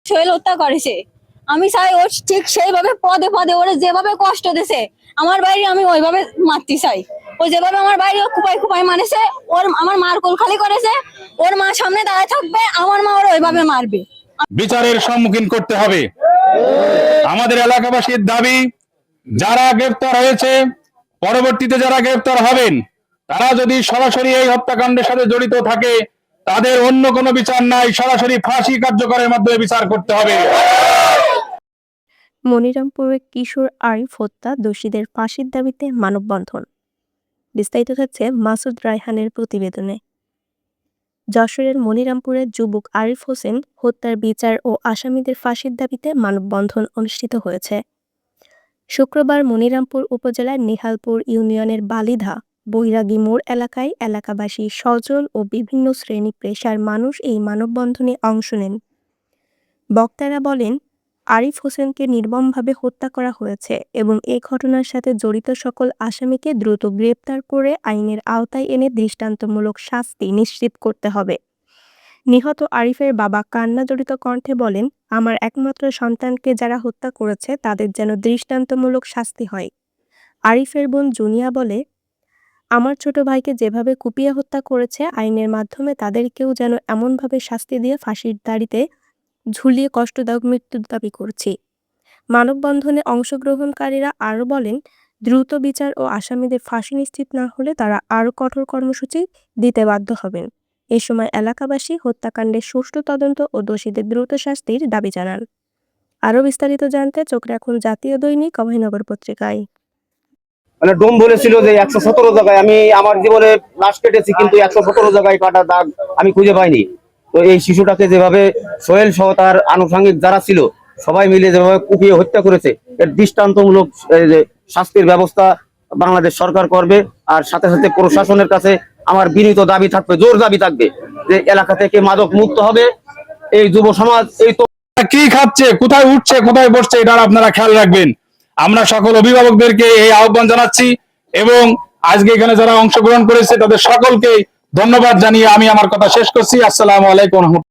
সোহেল হত্যা করেছে। আমি চাই ওর ঠিক সেইভাবে পদে পদে ওরা যেভাবে কষ্ট দিছে আমার বাইরে আমি ওইভাবে মারতে চাই। ও যেভাবে আমার বাইরে কুপাই কুপাই মানেছে, আমার মার কোল খালি করেছে, ওর মা সামনে দাঁড়ায় থাকবে, আমার মা ওরা ওইভাবে মারবে। বিচারের সম্মুখীন করতে হবে। আমাদের এলাকাবাসীর দাবি, যারা গ্রেফতার হয়েছে, পরবর্তীতে যারা গ্রেফতার হবেন, তারা যদি সরাসরি এই হত্যাকাণ্ডের সাথে জড়িত থাকে, তাদের অন্য কোনো বিচার নাই, সরাসরি ফাঁসি কার্যকরের মাধ্যমে বিচার করতে হবে। মনিরামপুরে কিশোর আরিফ হত্যা দোষীদের ফাঁসির দাবিতে মানববন্ধন। বিস্তারিত থাকছে মাসুদ রায়হানের প্রতিবেদনে। যশোরের মনিরামপুরে যুবক আরিফ হোসেন হত্যার বিচার ও আসামিদের ফাঁসির দাবিতে মানববন্ধন অনুষ্ঠিত হয়েছে। শুক্রবার মনিরামপুর উপজেলার নেহালপুর ইউনিয়নের বালিধা বৈরাগী মোড় এলাকায় এলাকাবাসী, সজল ও বিভিন্ন শ্রেণী পেশার মানুষ এই মানববন্ধনে অংশ নেন। বক্তারা বলেন, আরিফ হোসেনকে নির্মমভাবে হত্যা করা হয়েছে এবং এ ঘটনার সাথে জড়িত সকল আসামিকে দ্রুত গ্রেপ্তার করে আইনের আওতায় এনে দৃষ্টান্তমূলক শাস্তি নিশ্চিত করতে হবে। নিহত আরিফের বাবা কান্নাজড়িত কণ্ঠে বলেন, আমার একমাত্র সন্তানকে যারা হত্যা করেছে তাদের যেন দৃষ্টান্তমূলক শাস্তি হয়। আরিফের বোন জুনিয়া বলে, আমার ছোট ভাইকে যেভাবে কুপিয়ে হত্যা করেছে, আইনের মাধ্যমে তাদেরকেও যেন এমনভাবে শাস্তি দিয়ে ফাঁসির দাড়িতে ঝুলিয়ে কষ্টদায়ক মৃত্যুর দাবি করছি। মানববন্ধনে অংশগ্রহণকারীরা আরও বলেন, দ্রুত বিচার ও আসামিদের ফাঁসি নিশ্চিত না হলে তারা আরও কঠোর কর্মসূচি দিতে বাধ্য হবেন। এ সময় এলাকাবাসী হত্যাকাণ্ডের সুষ্ঠু তদন্ত ও দোষীদের দ্রুত শাস্তির দাবি জানান। আরও বিস্তারিত জানতে চোখ রাখুন জাতীয় দৈনিক অভয়নগর পত্রিকায়। মানে ডোম বলেছিল যে 117 জায়গায় আমি আমার জীবনে লাশ কেটেছি, কিন্তু 117 জায়গায় কাটা দাগ আমি খুঁজে পাইনি। তো এই শিশুটাকে যেভাবে সোহেল সহ তার আনুষঙ্গিক যারা ছিল সবাই মিলে যেভাবে কুপিয়ে হত্যা করেছে, এর দৃষ্টান্তমূলক শাস্তির ব্যবস্থা বাংলাদেশ সরকার করবে। আর সাথে সাথে প্রশাসনের কাছে আমার বিনীত দাবি থাকবে, জোর দাবি থাকবে যে এলাকা থেকে মাদক মুক্ত হবে এই যুব সমাজ। এই তো কি খাচ্ছে, কোথায় উঠছে, কোথায় বসছে, এটা আপনারা খেয়াল রাখবেন। আমরা সকল অভিভাবকদেরকে এই আহ্বান জানাচ্ছি এবং আজকে এখানে যারা অংশগ্রহণ করেছে তাদের সকলকে ধন্যবাদ জানিয়ে আমি আমার কথা শেষ করছি। আসসালামু আলাইকুম।